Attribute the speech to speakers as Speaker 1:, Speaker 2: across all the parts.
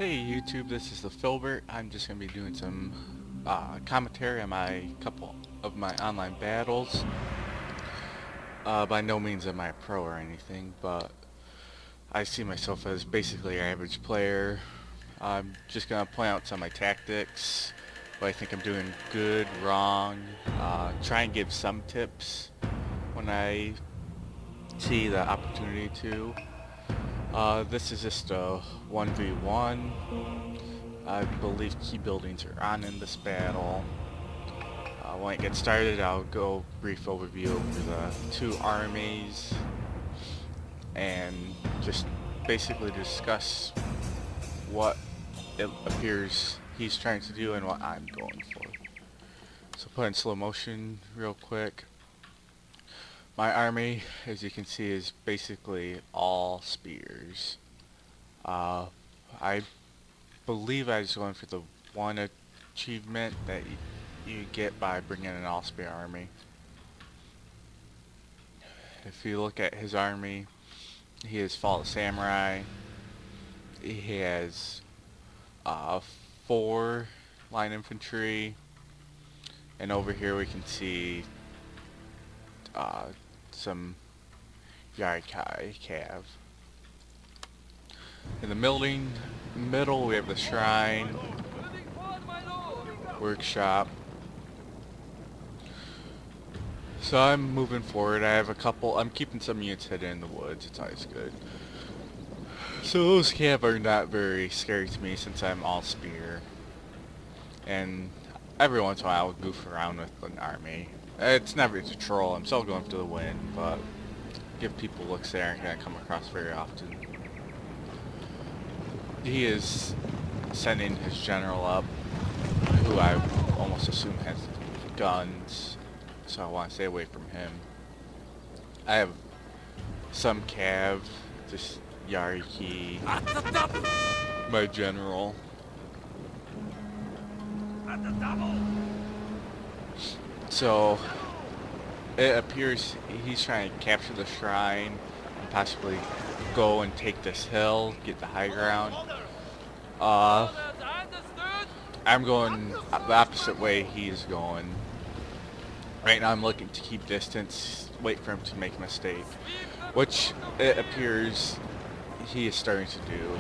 Speaker 1: Hey YouTube, this is the Filbert. I'm just going to be doing some commentary on my couple of my online battles. By no means am I a pro or anything, but I see myself as basically an average player. I'm just going to point out some of my tactics, what I think I'm doing good, wrong, try and give some tips when I see the opportunity to. This is just a 1v1. I believe key buildings are on in this battle. When it gets started, I'll go brief overview over the two armies and just basically discuss what it appears he's trying to do and what I'm going for. So put in slow motion real quick. My army, as you can see, is basically all spears. I believe I was going for the one achievement that you get by bringing an all-spear army. If you look at his army, he has Fall of Samurai. He has 4 line infantry, and over here we can see some Yarikai Cav. In the middle we have the shrine, workshop. So I'm moving forward. I have I'm keeping some units hidden in the woods. It's always good. So those Cav are not very scary to me since I'm all spear. And every once in a while I'll goof around with an army. It's never to troll. I'm still going for the win, but give people looks they aren't going to come across very often. He is sending his general up, who I almost assume has guns, so I want to stay away from him. I have some Cav, just Yariki, my general. So it appears he's trying to capture the shrine and possibly go and take this hill, get the high ground. I'm going the opposite way he's going. Right now I'm looking to keep distance, wait for him to make a mistake, which it appears he is starting to do.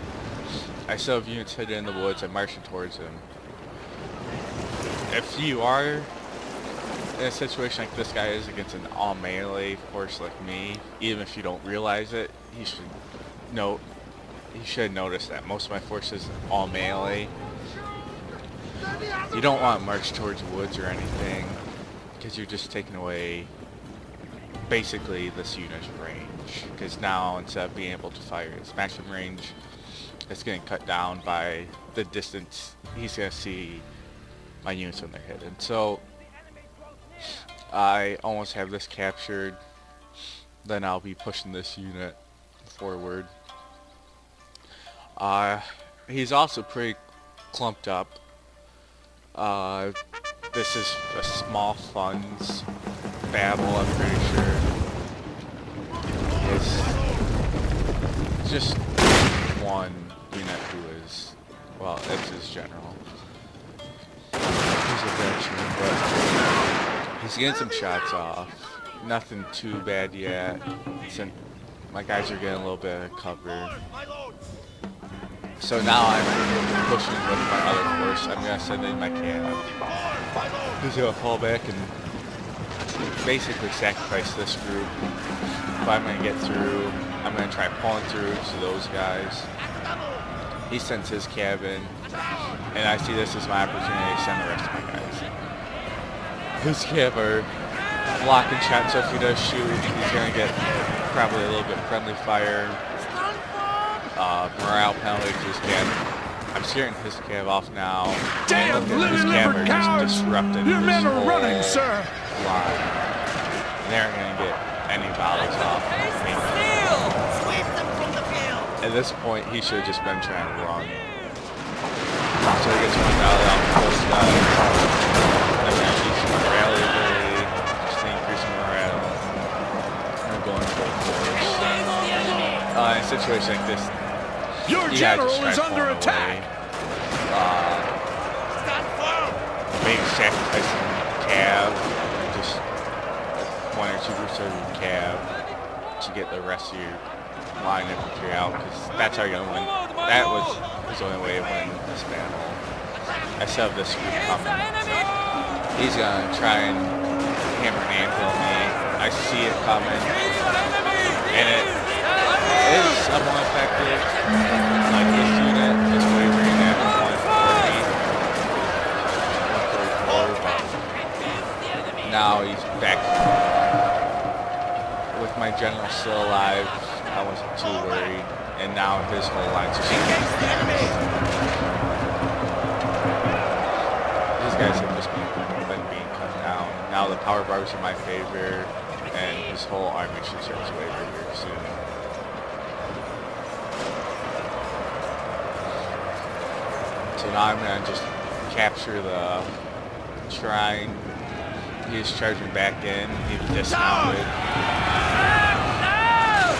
Speaker 1: I still have units hidden in the woods. I'm marching towards him. If you are in a situation like this guy is against an all melee force like me, even if you don't realize it, he should notice that most of my forces are all melee. You don't want to march towards woods or anything, because you're just taking away basically this unit's range. Because now instead of being able to fire its maximum range, it's getting cut down by the distance he's going to see my units when they're hidden. So I almost have this captured. Then I'll be pushing this unit forward. He's also pretty clumped up. This is a small funds battle, I'm pretty sure. It's just one unit who is, well, it's his general. He's a veteran, but he's getting some shots off. Nothing too bad yet, since my guys are getting a little bit of cover. So now I'm pushing with my other force. I'm going to send in my Cav. He's going to fall back and basically sacrifice this group. If I'm going to get through, I'm going to try pulling through to those guys. He sends his Cav in, and I see this as my opportunity to send the rest of my guys. His Cav are blocking shots, so if he does shoot, he's going to get probably a little bit friendly fire. Morale penalty to his Cav. I'm scaring his Cav off now.
Speaker 2: Damn,
Speaker 1: his Cav are just disrupting
Speaker 2: You're
Speaker 1: this
Speaker 2: men
Speaker 1: whole
Speaker 2: are running, sir.
Speaker 1: line. And they aren't going to get any volleys off. At this point, he should have just been trying to run. So he gets one volley off the close guy. I'm going to use some rally ability, just to increase morale. I'm going full force. In a situation like this,
Speaker 2: Your general is under attack.
Speaker 1: Maybe sacrificing Cav, just one or two groups of your Cav to get the rest of your line infantry out, because that's how you're gonna win. That was the only way of winning this battle. I still have this group coming. He's gonna try and hammer and anvil me. I see it coming, and it is somewhat effective. Like this unit is wavering at 140, 134, but now he's back. With my general still alive, I wasn't too worried, and now his whole line's just these guys have just been being cut down. Now the power bars are my favor, and his whole army should start to waver here soon. So now I'm gonna just capture the shrine. He's charging back in. He's dismounted.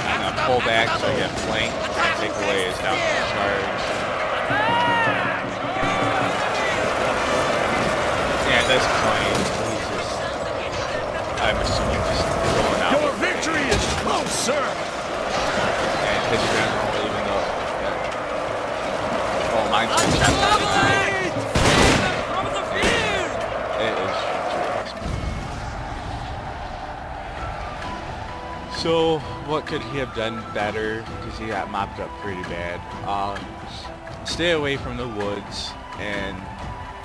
Speaker 1: I'm gonna pull back so I get flanked and take away his downhill charge. Yeah, at this point, he's just, I'm assuming, just going out.
Speaker 2: Your victory is close, sir.
Speaker 1: And his general, even though, well, mine's been shot down. It is true. So, what could he have done better? Because he got mopped up pretty bad. Stay away from the woods, and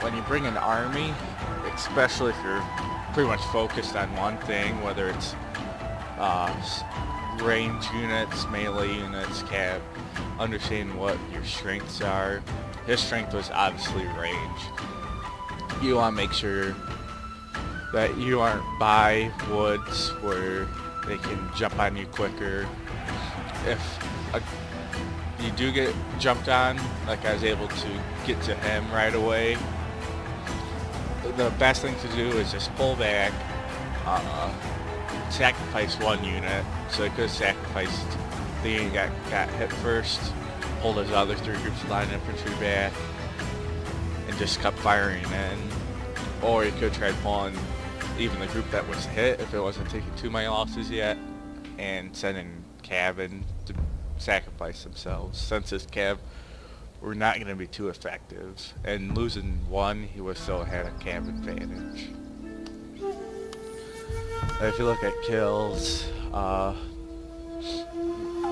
Speaker 1: when you bring an army, especially if you're pretty much focused on one thing, whether it's range units, melee units, cav, understanding what your strengths are. His strength was obviously range. You want to make sure that you aren't by woods where they can jump on you quicker. If you do get jumped on, like I was able to get to him right away, the best thing to do is just pull back, sacrifice one unit, so they could have sacrificed the unit got hit first, pulled his other three groups of line infantry back, and just kept firing in. Or you could try pulling even the group that was hit if it wasn't taking too many losses yet, and sending Cav in to sacrifice themselves. Since his Cav were not going to be too effective, and losing one, he would still had a Cav advantage. If you look at kills, I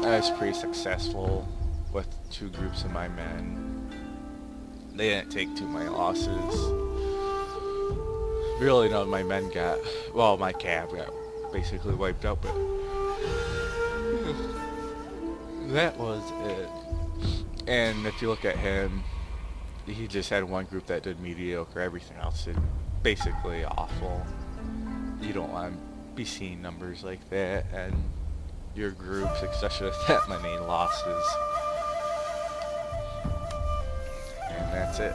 Speaker 1: was pretty successful with two groups of my men. They didn't take too many losses. Really, none of my men got, well, my Cav got basically wiped out, but that was it. And if you look at him, he just had one group that did mediocre. Everything else did basically awful. You don't want to be seeing numbers like that, and your groups, especially with that many losses. And that's it.